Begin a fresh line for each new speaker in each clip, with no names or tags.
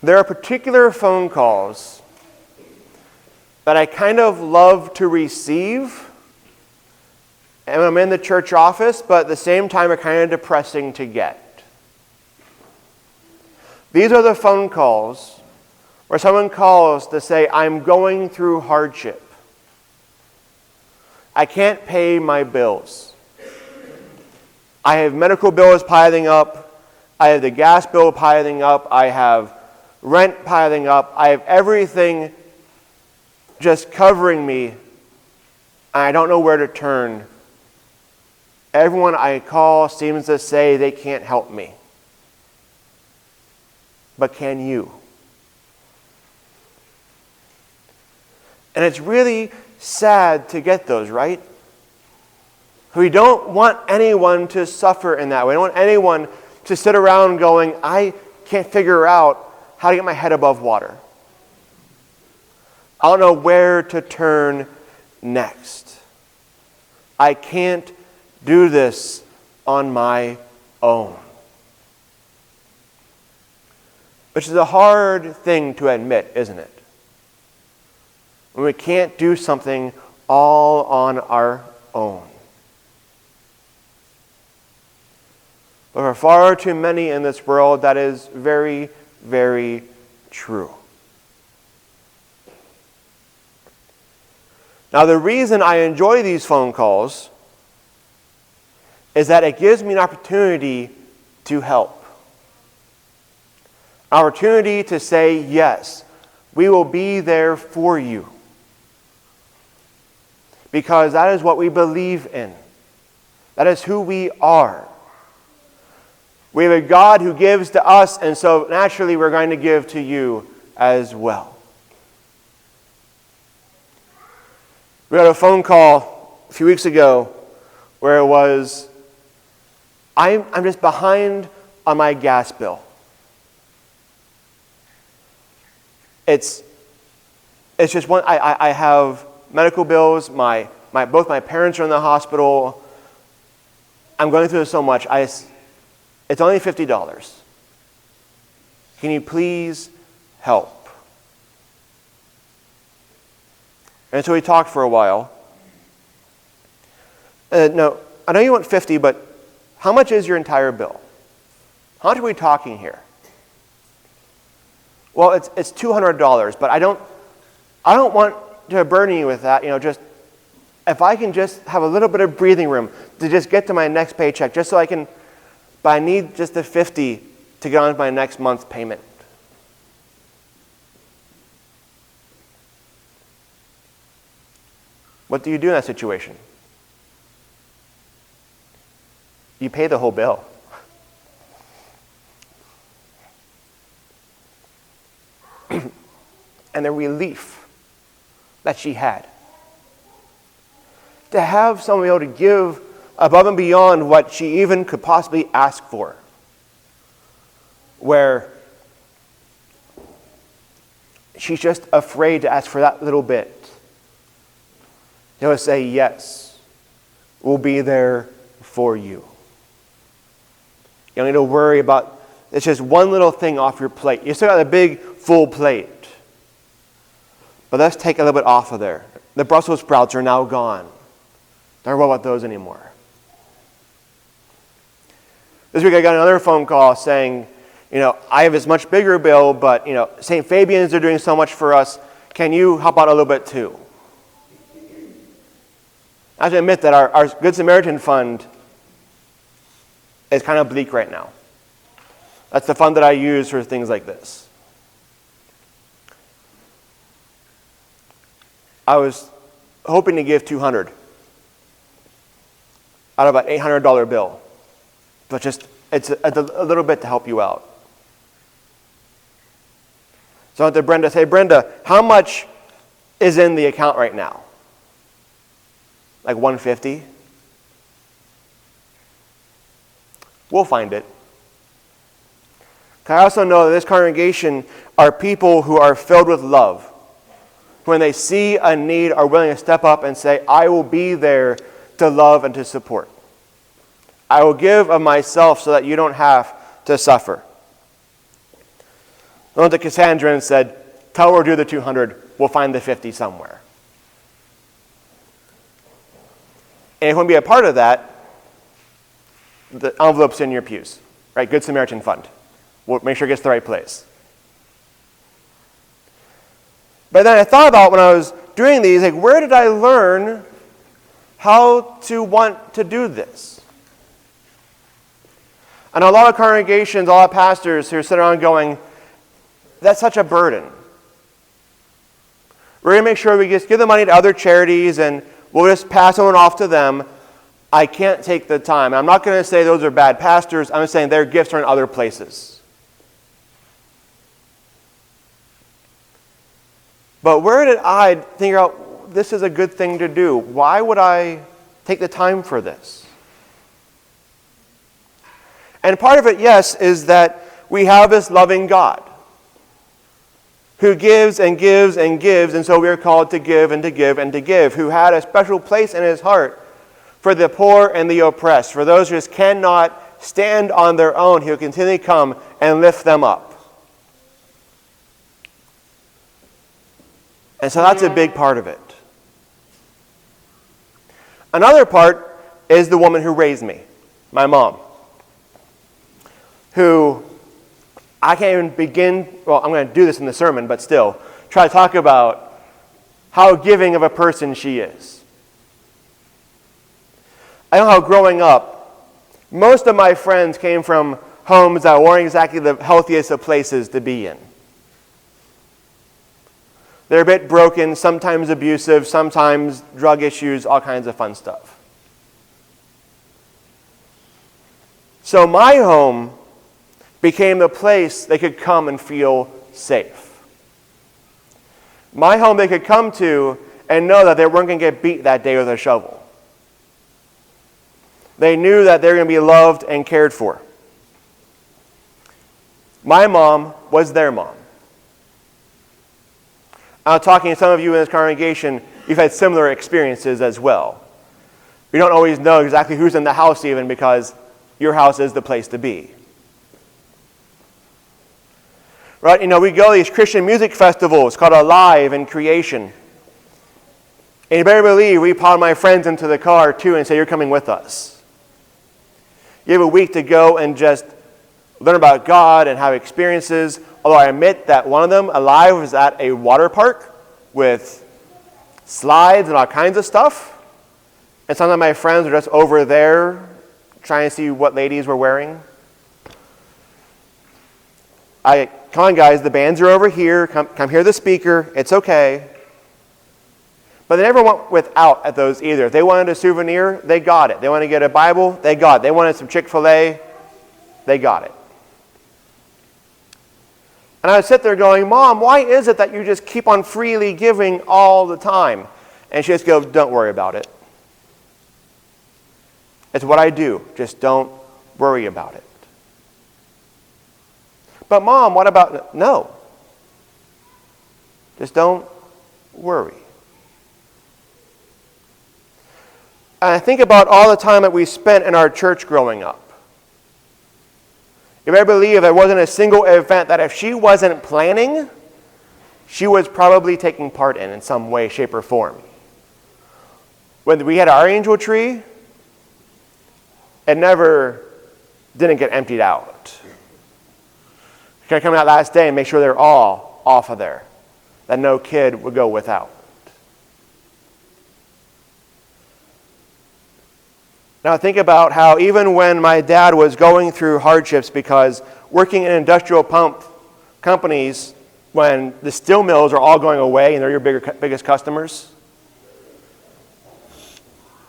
there are particular phone calls that I kind of love to receive, and I'm in the church office, but at the same time are kind of depressing to get. These are the phone calls where someone calls to say, I'm going through hardship. I can't pay my bills. I have medical bills piling up. I have the gas bill piling up. I have rent piling up. I have everything just covering me, and I don't know where to turn. Everyone I call seems to say they can't help me. But can you? And it's really sad to get those, right? We don't want anyone to suffer in that way. We don't want anyone to sit around going, I can't figure out how to get my head above water. I don't know where to turn next. I can't do this on my own. Which is a hard thing to admit, isn't it? When we can't do something all on our own. But for far too many in this world, that is very, very true. Now, the reason I enjoy these phone calls is that it gives me an opportunity to help. Opportunity to say, yes, we will be there for you. Because that is what we believe in. That is who we are. We have a God who gives to us, and so naturally we're going to give to you as well. We got a phone call a few weeks ago where it was, I'm just behind on my gas bill. It's just one. I have medical bills. Both my parents are in the hospital. I'm going through this so much. It's only $50. Can you please help? And so we talked for a while. No, I know you want $50, but how much is your entire bill? How much are we talking here? Well, it's $200, but I don't want to burden you with that. Just if I can just have a little bit of breathing room to just get to my next paycheck, just so I can. But I need just the $50 to get on with my next month's payment. What do you do in that situation? You pay the whole bill. And the relief that she had. To have someone be able to give above and beyond what she even could possibly ask for. Where she's just afraid to ask for that little bit. He'll say, yes, we'll be there for you. You don't need to worry about, it's just one little thing off your plate. You still got a big, full plate. But let's take a little bit off of there. The Brussels sprouts are now gone. Don't worry about those anymore. This week I got another phone call saying, I have this much bigger bill, but, St. Fabian's are doing so much for us. Can you help out a little bit too? I have to admit that our Good Samaritan fund is kind of bleak right now. That's the fund that I use for things like this. I was hoping to give $200 out of an $800 bill. But just, it's a little bit to help you out. So I went to Brenda, say, Brenda, how much is in the account right now? Like $150? We'll find it. I also know that this congregation are people who are filled with love. When they see a need, are willing to step up and say, I will be there to love and to support. I will give of myself so that you don't have to suffer. I went to Cassandra and said, tell her we'll do the 200, we'll find the 50 somewhere. And if you want to be a part of that, the envelope's in your pews, right? Good Samaritan Fund. We'll make sure it gets to the right place. But then I thought about when I was doing these, like, where did I learn how to want to do this? And a lot of congregations, a lot of pastors who are sitting around going, that's such a burden. We're going to make sure we just give the money to other charities and we'll just pass someone off to them. I can't take the time. I'm not going to say those are bad pastors. I'm saying their gifts are in other places. But where did I figure out this is a good thing to do? Why would I take the time for this? And part of it, yes, is that we have this loving God who gives and gives and gives, and so we are called to give and to give and to give, who had a special place in his heart for the poor and the oppressed, for those who just cannot stand on their own. He will continually come and lift them up. And so that's a big part of it. Another part is the woman who raised me, my mom, who I can't even begin, well, I'm going to do this in the sermon, but still, try to talk about how giving of a person she is. I know how growing up, most of my friends came from homes that weren't exactly the healthiest of places to be in. They're a bit broken, sometimes abusive, sometimes drug issues, all kinds of fun stuff. So my home became the place they could come and feel safe. My home they could come to and know that they weren't going to get beat that day with a shovel. They knew that they were going to be loved and cared for. My mom was their mom. I'm talking to some of you in this congregation, you've had similar experiences as well. We don't always know exactly who's in the house even because your house is the place to be. Right? You know, we go to these Christian music festivals called Alive and Creation. And you better believe we pile my friends into the car too and say, you're coming with us. You have a week to go and just learn about God and have experiences. Although I admit that one of them, Alive, was at a water park with slides and all kinds of stuff. And some of my friends were just over there trying to see what ladies were wearing. Come on guys, the bands are over here. Come hear the speaker. It's okay. But they never went without at those either. If they wanted a souvenir, they got it. They wanted to get a Bible, they got it. They wanted some Chick-fil-A, they got it. And I would sit there going, Mom, why is it that you just keep on freely giving all the time? And she just goes, don't worry about it. It's what I do. Just don't worry about it. But Mom, what about, no. Just don't worry. And I think about all the time that we spent in our church growing up. You better believe there wasn't a single event that if she wasn't planning, she was probably taking part in some way, shape, or form. When we had our angel tree, it never didn't get emptied out. She got to come out last day and make sure they're all off of there, that no kid would go without. Now think about how even when my dad was going through hardships because working in industrial pump companies, when the steel mills are all going away and they're your biggest customers,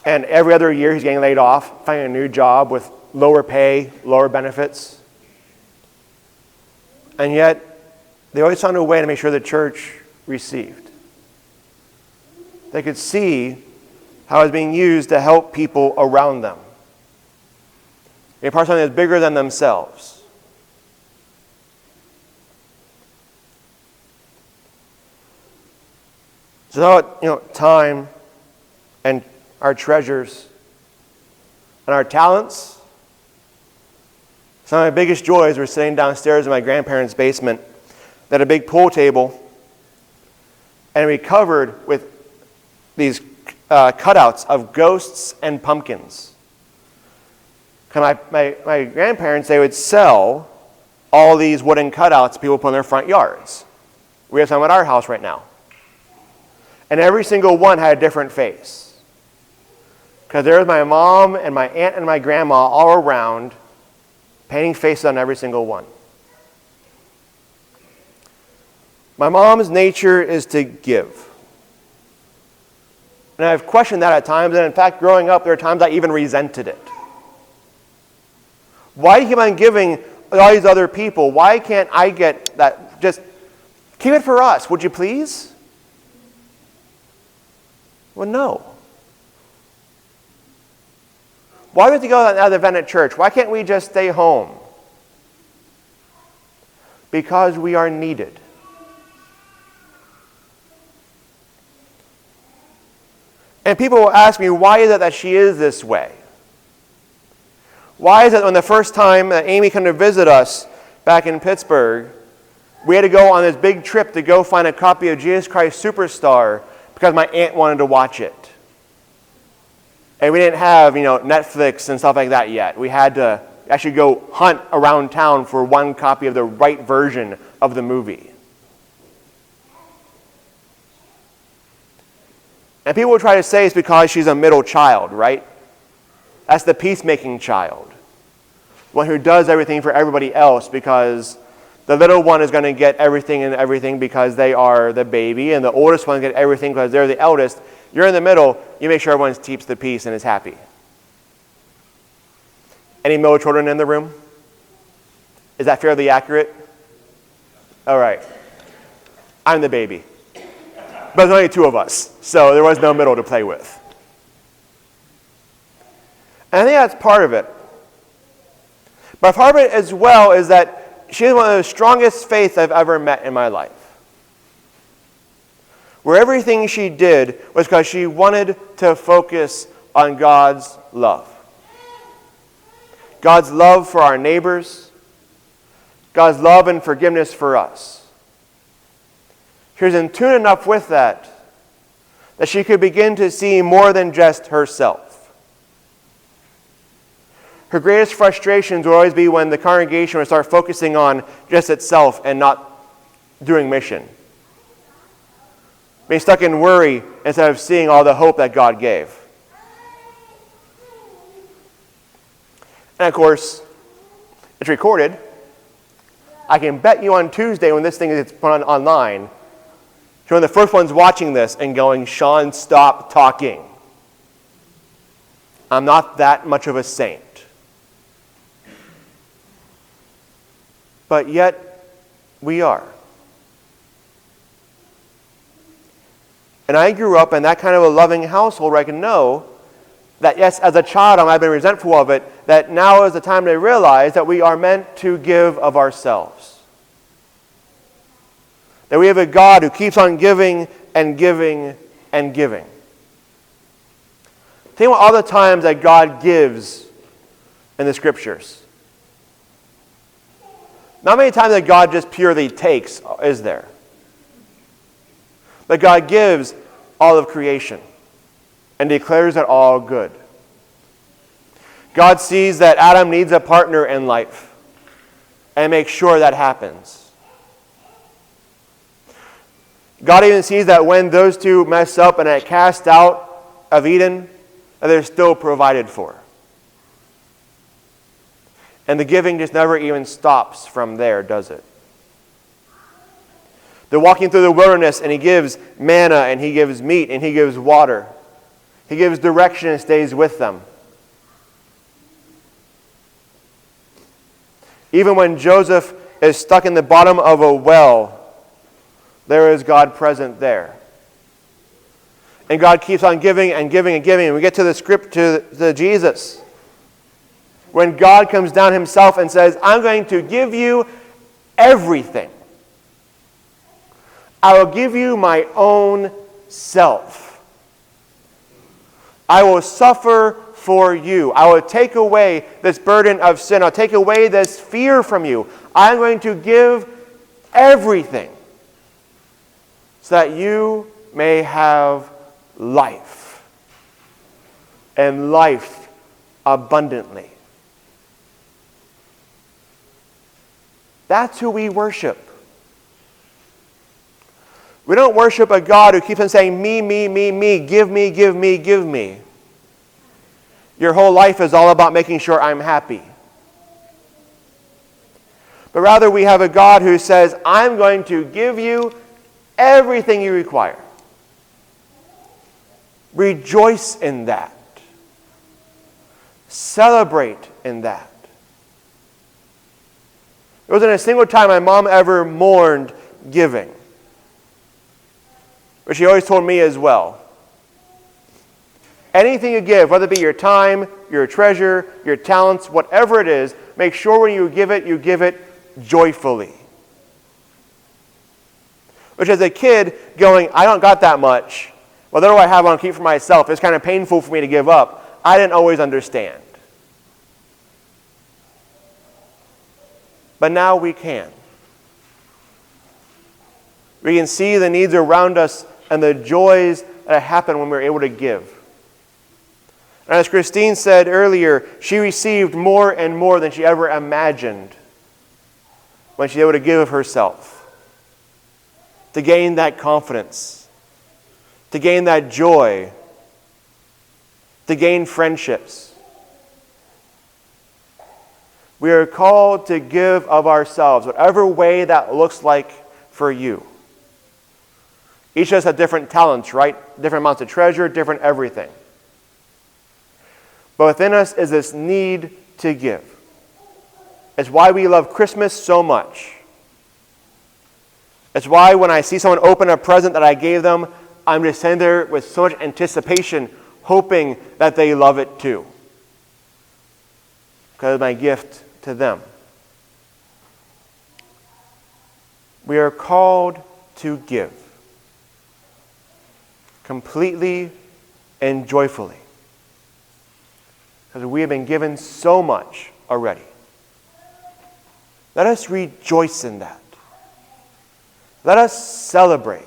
and every other year he's getting laid off, finding a new job with lower pay, lower benefits, and yet they always found a way to make sure the church received. They could see how it's being used to help people around them. A part of something that's bigger than themselves. So, time and our treasures and our talents. Some of my biggest joys were sitting downstairs in my grandparents' basement They had a big pool table, and we covered with these cutouts of ghosts and pumpkins. My grandparents, they would sell all these wooden cutouts people put in their front yards. We have some at our house right now. And every single one had a different face. Because there was my mom and my aunt and my grandma all around, painting faces on every single one. My mom's nature is to give. And I've questioned that at times, and in fact, growing up, there are times I even resented it. Why do you keep on giving all these other people? Why can't I get that? Just keep it for us, would you please? Well, no. Why do we have to go to another event at church? Why can't we just stay home? Because we are needed. And people will ask me, why is it that she is this way? Why is it when the first time that Amy came to visit us back in Pittsburgh, we had to go on this big trip to go find a copy of Jesus Christ Superstar because my aunt wanted to watch it. And we didn't have, Netflix and stuff like that yet. We had to actually go hunt around town for one copy of the right version of the movie. And people will try to say it's because she's a middle child, right? That's the peacemaking child. One who does everything for everybody else because the little one is going to get everything because they are the baby, and the oldest one get everything because they're the eldest. You're in the middle. You make sure everyone keeps the peace and is happy. Any middle children in the room? Is that fairly accurate? All right. I'm the baby. But there's only two of us, so there was no middle to play with. And I think that's part of it. But part of it as well is that she has one of the strongest faiths I've ever met in my life. Where everything she did was because she wanted to focus on God's love. God's love for our neighbors. God's love and forgiveness for us. She was in tune enough with that she could begin to see more than just herself. Her greatest frustrations would always be when the congregation would start focusing on just itself and not doing mission. Being stuck in worry instead of seeing all the hope that God gave. And of course, it's recorded. I can bet you on Tuesday when this thing is put on online, you're one of the first ones watching this and going, Sean, stop talking. I'm not that much of a saint. But yet, we are. And I grew up in that kind of a loving household where I can know that, yes, as a child, I might have been resentful of it, that now is the time to realize that we are meant to give of ourselves. That we have a God who keeps on giving and giving and giving. Think about all the times that God gives in the Scriptures. Not many times that God just purely takes, is there? But God gives all of creation and declares it all good. God sees that Adam needs a partner in life and makes sure that happens. God even sees that when those two mess up and are cast out of Eden, that they're still provided for. And the giving just never even stops from there, does it? They're walking through the wilderness and he gives manna and he gives meat and he gives water. He gives direction and stays with them. Even when Joseph is stuck in the bottom of a well, there is God present there. And God keeps on giving and giving and giving. And we get to the script to Jesus. When God comes down himself and says, I'm going to give you everything. I will give you my own self. I will suffer for you. I will take away this burden of sin. I'll take away this fear from you. I'm going to give everything, so that you may have life, and life abundantly. That's who we worship. We don't worship a God who keeps on saying, me, me, me, me, give me, give me, give me. Your whole life is all about making sure I'm happy. But rather we have a God who says, I'm going to give you everything you require. Rejoice in that. Celebrate in that. There wasn't a single time my mom ever mourned giving. But she always told me as well. Anything you give, whether it be your time, your treasure, your talents, whatever it is, make sure when you give it joyfully. Which as a kid, going, I don't got that much. What do I have on keep for myself? It's kind of painful for me to give up. I didn't always understand. But now we can. We can see the needs around us and the joys that happen when we're able to give. And as Christine said earlier, she received more and more than she ever imagined when she was able to give of herself, to gain that confidence, to gain that joy, to gain friendships. We are called to give of ourselves, whatever way that looks like for you. Each of us have different talents, right? Different amounts of treasure, different everything. But within us is this need to give. It's why we love Christmas so much. It's why when I see someone open a present that I gave them, I'm just sitting there with so much anticipation, hoping that they love it too. Because it's my gift to them. We are called to give. Completely and joyfully. Because we have been given so much already. Let us rejoice in that. Let us celebrate.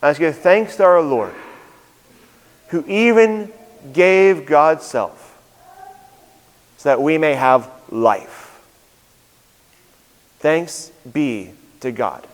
Let's give thanks to our Lord, who even gave God's self so that we may have life. Thanks be to God.